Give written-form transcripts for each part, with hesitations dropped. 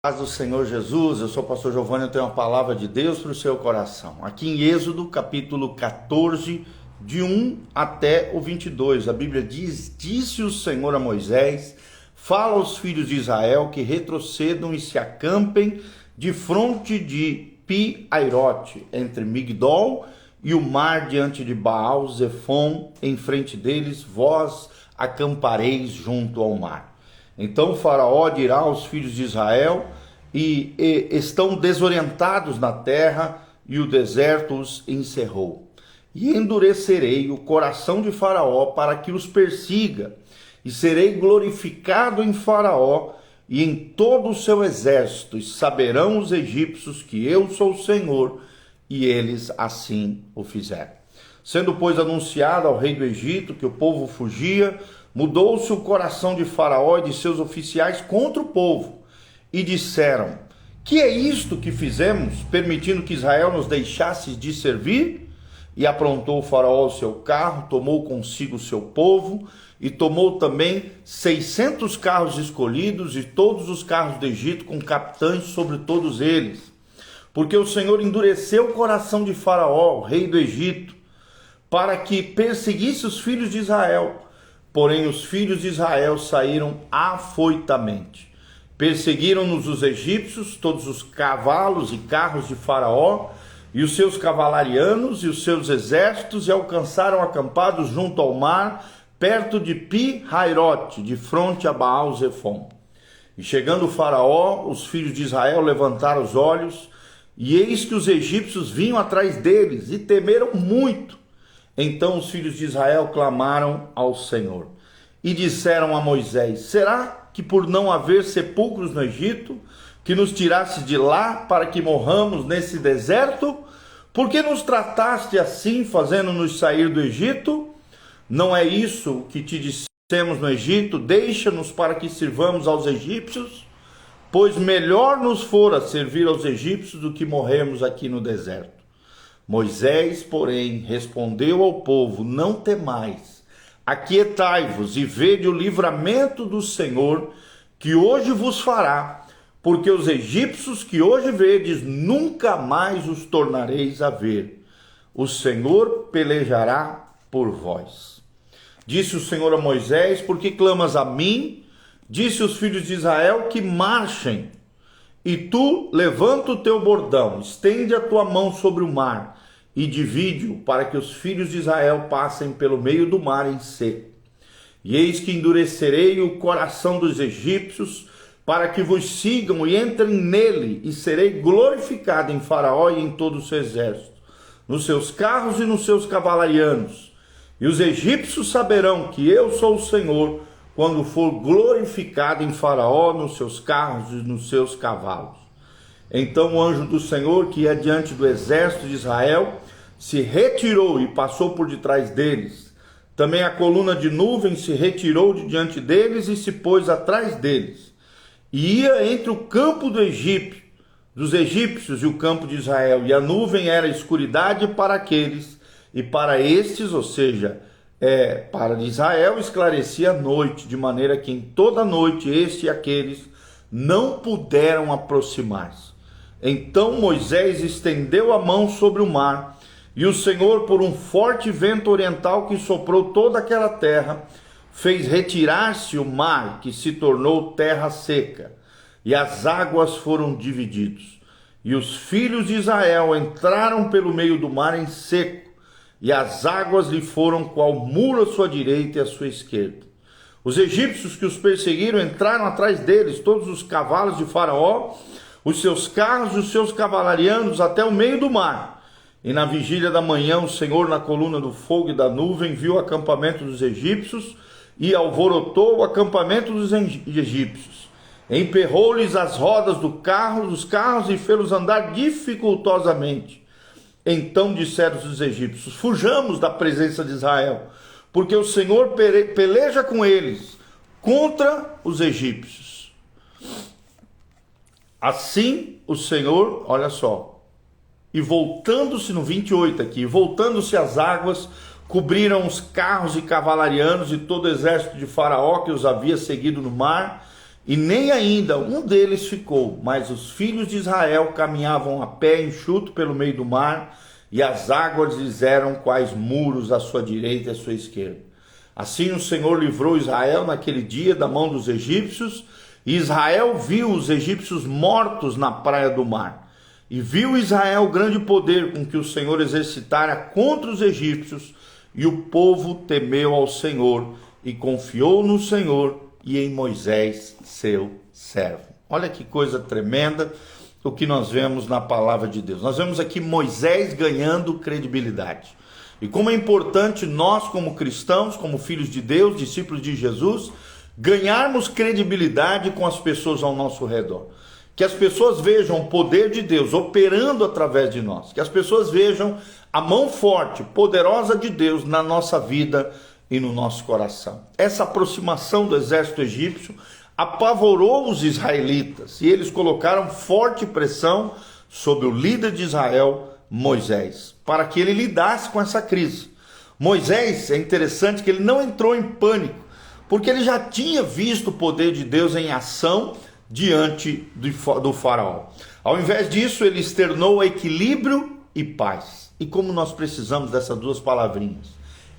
Paz do Senhor Jesus, eu sou o pastor Giovanni, eu tenho uma palavra de Deus para o seu coração. Aqui em Êxodo, capítulo 14, de 1 até o 22, a Bíblia diz: Disse o Senhor a Moisés, fala aos filhos de Israel que retrocedam e se acampem de fronte de Pi-Airote, entre Migdol e o mar diante de Baal-Zefon, em frente deles, vós acampareis junto ao mar. Então o faraó dirá aos filhos de Israel, e estão desorientados na terra, e o deserto os encerrou. E endurecerei o coração de Faraó para que os persiga, e serei glorificado em Faraó e em todo o seu exército, e saberão os egípcios que eu sou o Senhor, e eles assim o fizeram. Sendo, pois, anunciado ao rei do Egito que o povo fugia, mudou-se o coração de Faraó e de seus oficiais contra o povo, e disseram: que é isto que fizemos, permitindo que Israel nos deixasse de servir? E aprontou o Faraó o seu carro, tomou consigo o seu povo, e tomou também 600 carros escolhidos, e todos os carros do Egito, com capitães sobre todos eles. Porque o Senhor endureceu o coração de Faraó, rei do Egito, para que perseguisse os filhos de Israel. Porém os filhos de Israel saíram afoitamente. Perseguiram-nos os egípcios, todos os cavalos e carros de Faraó, e os seus cavalarianos e os seus exércitos, e alcançaram acampados junto ao mar, perto de Pi-Hairote, de fronte a Baal-Zefon. E chegando o Faraó, os filhos de Israel levantaram os olhos, e eis que os egípcios vinham atrás deles, e temeram muito. Então os filhos de Israel clamaram ao Senhor e disseram a Moisés: será que por não haver sepulcros no Egito, que nos tiraste de lá para que morramos nesse deserto? Por que nos trataste assim, fazendo-nos sair do Egito? Não é isso que te dissemos no Egito: deixa-nos para que sirvamos aos egípcios? Pois melhor nos fora servir aos egípcios do que morrermos aqui no deserto. Moisés, porém, respondeu ao povo: não temais, aquietai-vos e vede o livramento do Senhor, que hoje vos fará, porque os egípcios que hoje vedes, nunca mais os tornareis a ver. O Senhor pelejará por vós. Disse o Senhor a Moisés: por que clamas a mim? Disse os filhos de Israel que marchem. E tu levanta o teu bordão, estende a tua mão sobre o mar, e divide-o, para que os filhos de Israel passem pelo meio do mar em seco. E eis que endurecerei o coração dos egípcios, para que vos sigam e entrem nele, e serei glorificado em Faraó e em todo o seu exército, nos seus carros e nos seus cavalarianos. E os egípcios saberão que eu sou o Senhor, quando for glorificado em Faraó, nos seus carros e nos seus cavalos. Então o anjo do Senhor, que ia diante do exército de Israel, se retirou e passou por detrás deles. Também a coluna de nuvem se retirou de diante deles e se pôs atrás deles. E ia entre o campo dos egípcios e o campo de Israel. E a nuvem era escuridade para aqueles, e para estes, ou seja, para Israel, esclarecia a noite, de maneira que em toda a noite este e aqueles não puderam aproximar-se. Então Moisés estendeu a mão sobre o mar, e o Senhor, por um forte vento oriental que soprou toda aquela terra, fez retirar-se o mar, que se tornou terra seca, e as águas foram divididas. E os filhos de Israel entraram pelo meio do mar em seco, e as águas lhe foram qual muro à sua direita e à sua esquerda. Os egípcios que os perseguiram entraram atrás deles, todos os cavalos de Faraó, os seus carros e os seus cavalarianos, até o meio do mar. E na vigília da manhã, o Senhor, na coluna do fogo e da nuvem, viu o acampamento dos egípcios e alvorotou o acampamento dos egípcios. Emperrou-lhes as rodas dos carros e fê-los andar dificultosamente. Então disseram os egípcios: fujamos da presença de Israel, porque o Senhor peleja com eles contra os egípcios. Assim o Senhor, olha só, e voltando-se, no 28 aqui, voltando-se as águas, cobriram os carros e cavalarianos e todo o exército de Faraó que os havia seguido no mar, e nem ainda um deles ficou, mas os filhos de Israel caminhavam a pé enxuto pelo meio do mar, e as águas lhes eram quais muros à sua direita e à sua esquerda. Assim o Senhor livrou Israel naquele dia da mão dos egípcios, e Israel viu os egípcios mortos na praia do mar. E viu Israel o grande poder com que o Senhor exercitara contra os egípcios, e o povo temeu ao Senhor, e confiou no Senhor e em Moisés, seu servo. Olha que coisa tremenda o que nós vemos na palavra de Deus. Nós vemos aqui Moisés ganhando credibilidade. E como é importante nós, como cristãos, como filhos de Deus, discípulos de Jesus, ganharmos credibilidade com as pessoas ao nosso redor. Que as pessoas vejam o poder de Deus operando através de nós. Que as pessoas vejam a mão forte, poderosa de Deus na nossa vida e no nosso coração. Essa aproximação do exército egípcio apavorou os israelitas. E eles colocaram forte pressão sobre o líder de Israel, Moisés, para que ele lidasse com essa crise. Moisés, é interessante que ele não entrou em pânico, porque ele já tinha visto o poder de Deus em ação diante do faraó. Ao invés disso, ele externou equilíbrio e paz. E como nós precisamos dessas duas palavrinhas,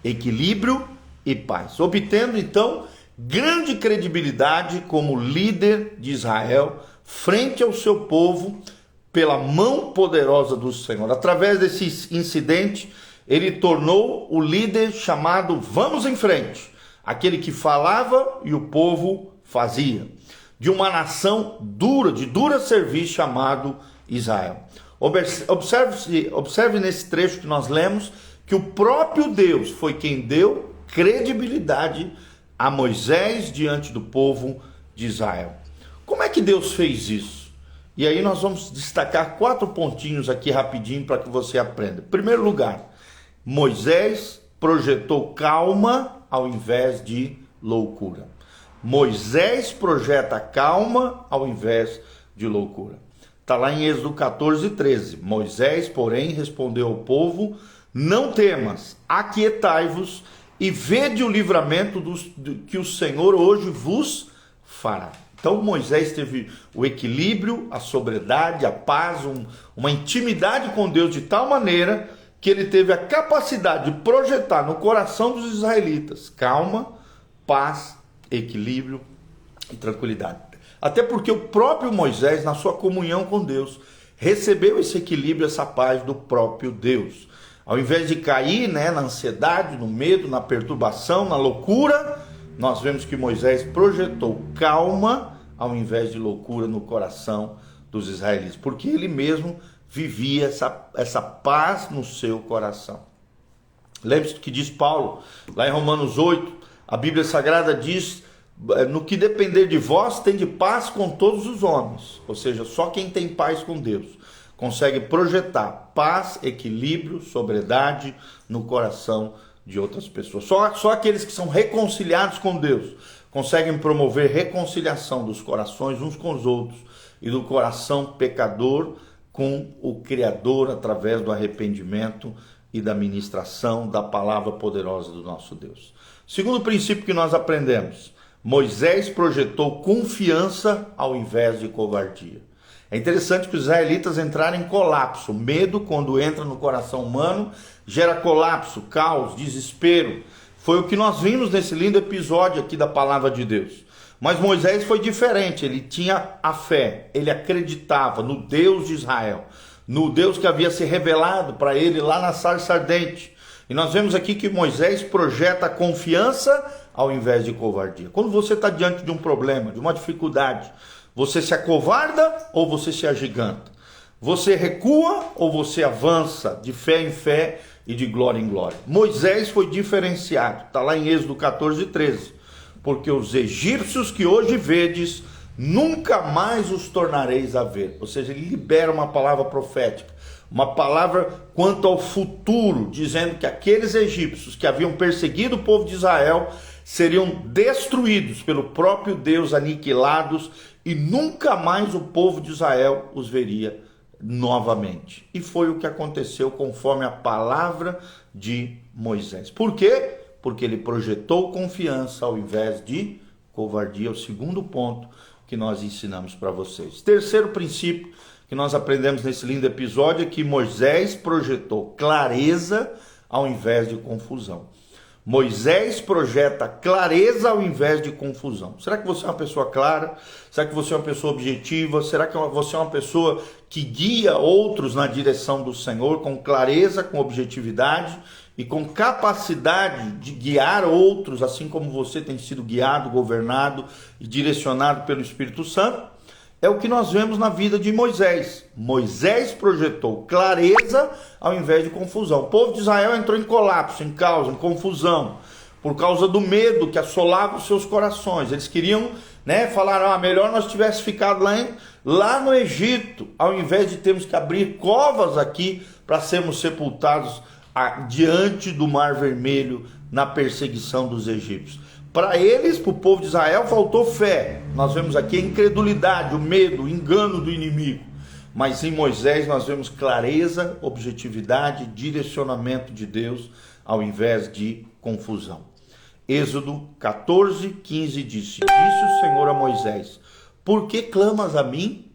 equilíbrio e paz, obtendo então grande credibilidade como líder de Israel frente ao seu povo, pela mão poderosa do Senhor. Através desse incidente, ele tornou o líder chamado vamos em frente, aquele que falava e o povo fazia, de dura serviço chamado Israel. Observe nesse trecho que nós lemos, que o próprio Deus foi quem deu credibilidade a Moisés diante do povo de Israel. Como é que Deus fez isso? E aí nós vamos destacar 4 pontinhos aqui rapidinho para que você aprenda. Em primeiro lugar, Moisés projetou calma ao invés de loucura. Moisés projeta calma ao invés de loucura. Está lá em Êxodo 14:13. Moisés, porém, respondeu ao povo: não temas, aquietai-vos e vede o livramento que o Senhor hoje vos fará. Então Moisés teve o equilíbrio, a sobriedade, a paz, uma intimidade com Deus de tal maneira que ele teve a capacidade de projetar no coração dos israelitas calma, paz, equilíbrio e tranquilidade. Até porque o próprio Moisés, na sua comunhão com Deus, recebeu esse equilíbrio, essa paz do próprio Deus. Ao invés de cair na ansiedade, no medo, na perturbação, na loucura, nós vemos que Moisés projetou calma ao invés de loucura no coração dos israelitas, porque ele mesmo vivia essa paz no seu coração. Lembre-se do que diz Paulo, lá em Romanos 8, a Bíblia Sagrada diz: no que depender de vós, tende paz com todos os homens. Ou seja, só quem tem paz com Deus consegue projetar paz, equilíbrio, sobriedade no coração de outras pessoas. Só aqueles que são reconciliados com Deus conseguem promover reconciliação dos corações uns com os outros e do coração pecador com o Criador através do arrependimento e da ministração da palavra poderosa do nosso Deus. Segundo princípio que nós aprendemos, Moisés projetou confiança ao invés de covardia. É interessante que os israelitas entraram em colapso. Medo, quando entra no coração humano, gera colapso, caos, desespero. Foi o que nós vimos nesse lindo episódio aqui da palavra de Deus. Mas Moisés foi diferente, ele tinha a fé, ele acreditava no Deus de Israel, no Deus que havia se revelado para ele lá na sarça ardente. E nós vemos aqui que Moisés projeta confiança ao invés de covardia. Quando você está diante de um problema, de uma dificuldade, você se acovarda ou você se agiganta? Você recua ou você avança de fé em fé e de glória em glória? Moisés foi diferenciado, está lá em Êxodo 14:13. Porque os egípcios que hoje vedes, nunca mais os tornareis a ver. Ou seja, ele libera uma palavra profética, uma palavra quanto ao futuro, dizendo que aqueles egípcios que haviam perseguido o povo de Israel seriam destruídos pelo próprio Deus, aniquilados, e nunca mais o povo de Israel os veria novamente. E foi o que aconteceu conforme a palavra de Moisés. Por quê? Porque ele projetou confiança ao invés de covardia. O segundo ponto que nós ensinamos para vocês. Terceiro princípio que nós aprendemos nesse lindo episódio é que Moisés projetou clareza ao invés de confusão. Moisés projeta clareza ao invés de confusão. Será que você é uma pessoa clara? Será que você é uma pessoa objetiva? Será que você é uma pessoa que guia outros na direção do Senhor com clareza, com objetividade e com capacidade de guiar outros, assim como você tem sido guiado, governado e direcionado pelo Espírito Santo? É o que nós vemos na vida de Moisés. Moisés projetou clareza ao invés de confusão. O povo de Israel entrou em colapso, em caos, em confusão, por causa do medo que assolava os seus corações. Eles queriam, falar, melhor nós tivéssemos ficado lá no Egito, ao invés de termos que abrir covas aqui para sermos sepultados diante do Mar Vermelho na perseguição dos egípcios. Para eles, para o povo de Israel, faltou fé. Nós vemos aqui a incredulidade, o medo, o engano do inimigo. Mas em Moisés nós vemos clareza, objetividade, direcionamento de Deus, ao invés de confusão. Êxodo 14:15 disse o Senhor a Moisés: por que clamas a mim?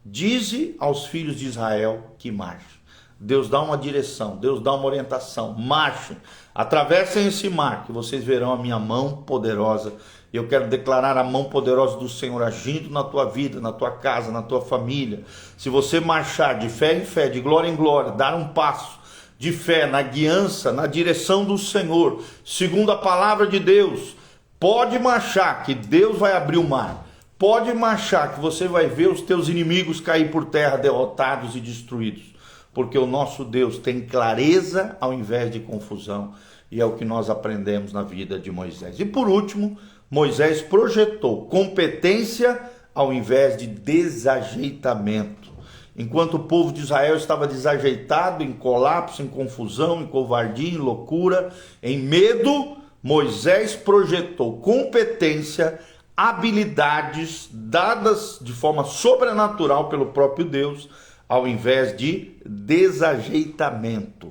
Dize aos filhos de Israel que marchem. Deus dá uma direção, Deus dá uma orientação. Marchem, atravessem esse mar, que vocês verão a minha mão poderosa. E eu quero declarar a mão poderosa do Senhor agindo na tua vida, na tua casa, na tua família. Se você marchar de fé em fé, de glória em glória, dar um passo de fé na guiança, na direção do Senhor, segundo a palavra de Deus, pode marchar que Deus vai abrir o mar. Pode marchar que você vai ver os teus inimigos cair por terra, derrotados e destruídos. Porque o nosso Deus tem clareza ao invés de confusão, e é o que nós aprendemos na vida de Moisés. E por último, Moisés projetou competência ao invés de desajeitamento. Enquanto o povo de Israel estava desajeitado, em colapso, em confusão, em covardia, em loucura, em medo, Moisés projetou competência, habilidades dadas de forma sobrenatural pelo próprio Deus, ao invés de desajeitamento.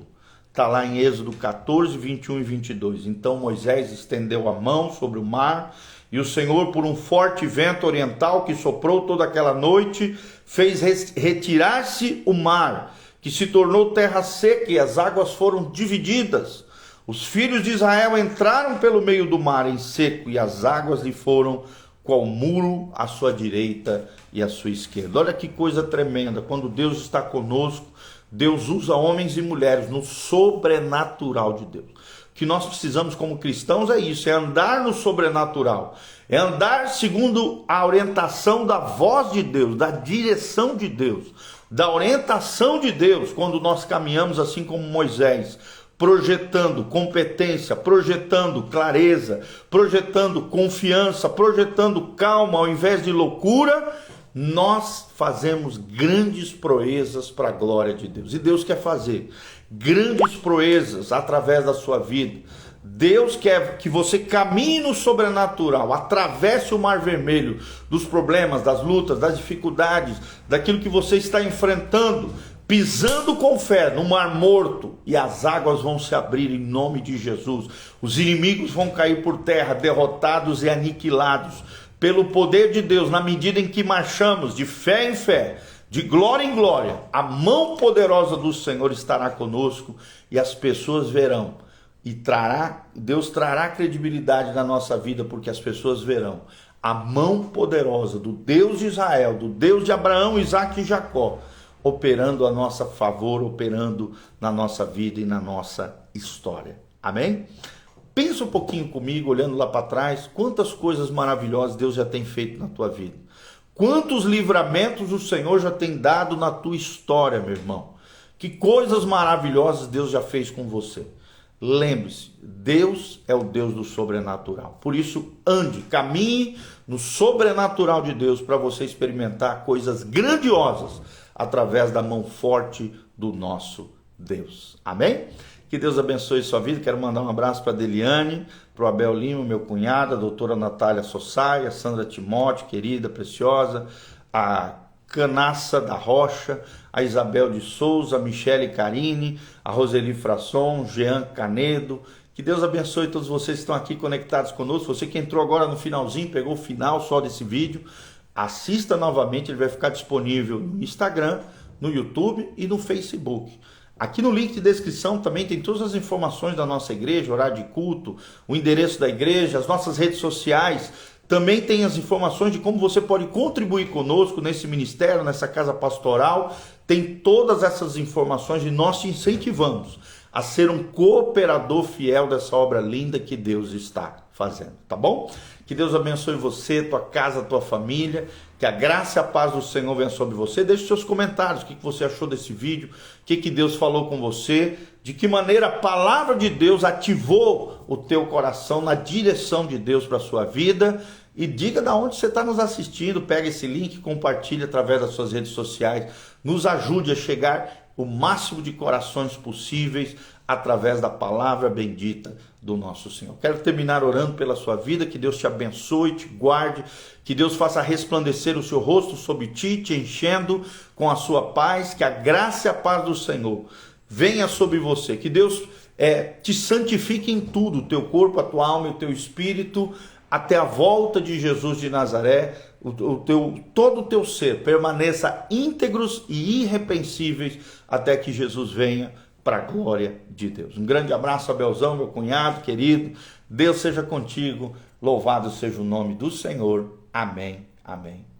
Está lá em Êxodo 14, 21 e 22. Então Moisés estendeu a mão sobre o mar, e o Senhor, por um forte vento oriental que soprou toda aquela noite, fez retirar-se o mar, que se tornou terra seca, e as águas foram divididas. Os filhos de Israel entraram pelo meio do mar em seco, e as águas lhe foram qual muro à sua direita e à sua esquerda. Olha que coisa tremenda, quando Deus está conosco, Deus usa homens e mulheres no sobrenatural de Deus. O que nós precisamos como cristãos é isso, é andar no sobrenatural, é andar segundo a orientação da voz de Deus, da direção de Deus, da orientação de Deus, quando nós caminhamos assim como Moisés, projetando competência, projetando clareza, projetando confiança, projetando calma ao invés de loucura, nós fazemos grandes proezas para a glória de Deus. E Deus quer fazer grandes proezas através da sua vida. Deus quer que você caminhe no sobrenatural, atravesse o Mar Vermelho, dos problemas, das lutas, das dificuldades, daquilo que você está enfrentando, pisando com fé no Mar Morto, e as águas vão se abrir em nome de Jesus. Os inimigos vão cair por terra, derrotados e aniquilados pelo poder de Deus, na medida em que marchamos de fé em fé, de glória em glória. A mão poderosa do Senhor estará conosco, e as pessoas verão, e Deus trará credibilidade na nossa vida, porque as pessoas verão a mão poderosa do Deus de Israel, do Deus de Abraão, Isaque e Jacó, operando a nosso favor, operando na nossa vida e na nossa história. Amém? Pensa um pouquinho comigo, olhando lá para trás, quantas coisas maravilhosas Deus já tem feito na tua vida. Quantos livramentos o Senhor já tem dado na tua história, meu irmão. Que coisas maravilhosas Deus já fez com você. Lembre-se, Deus é o Deus do sobrenatural. Por isso, ande, caminhe no sobrenatural de Deus para você experimentar coisas grandiosas através da mão forte do nosso Deus. Amém? Que Deus abençoe sua vida. Quero mandar um abraço para a Deliane, para o Abel Lima, meu cunhado, a doutora Natália Sossai, a Sandra Timóteo, querida, preciosa, a Canaça da Rocha, a Isabel de Souza, a Michele Carine, a Roseli Frasson, Jean Canedo. Que Deus abençoe todos vocês que estão aqui conectados conosco. Você que entrou agora no finalzinho, pegou o final só desse vídeo, assista novamente, ele vai ficar disponível no Instagram, no YouTube e no Facebook. Aqui no link de descrição também tem todas as informações da nossa igreja, horário de culto, o endereço da igreja, as nossas redes sociais. Também tem as informações de como você pode contribuir conosco nesse ministério, nessa casa pastoral. Tem todas essas informações e nós te incentivamos a ser um cooperador fiel dessa obra linda que Deus está fazendo, tá bom? Que Deus abençoe você, tua casa, tua família, que a graça e a paz do Senhor venha sobre você. Deixe seus comentários, o que você achou desse vídeo, o que Deus falou com você, de que maneira a palavra de Deus ativou o teu coração na direção de Deus para a sua vida. E diga de onde você está nos assistindo, pega esse link, compartilhe através das suas redes sociais, nos ajude a chegar o máximo de corações possíveis através da palavra bendita do nosso Senhor. Quero terminar orando pela sua vida, que Deus te abençoe, te guarde, que Deus faça resplandecer o seu rosto sobre ti, te enchendo com a sua paz, que a graça e a paz do Senhor venha sobre você, que Deus te santifique em tudo, o teu corpo, a tua alma e o teu espírito, até a volta de Jesus de Nazaré. Todo o teu ser permaneça íntegros e irrepreensíveis até que Jesus venha para a glória de Deus. Um grande abraço, Abelzão, meu cunhado querido. Deus seja contigo. Louvado seja o nome do Senhor. Amém. Amém.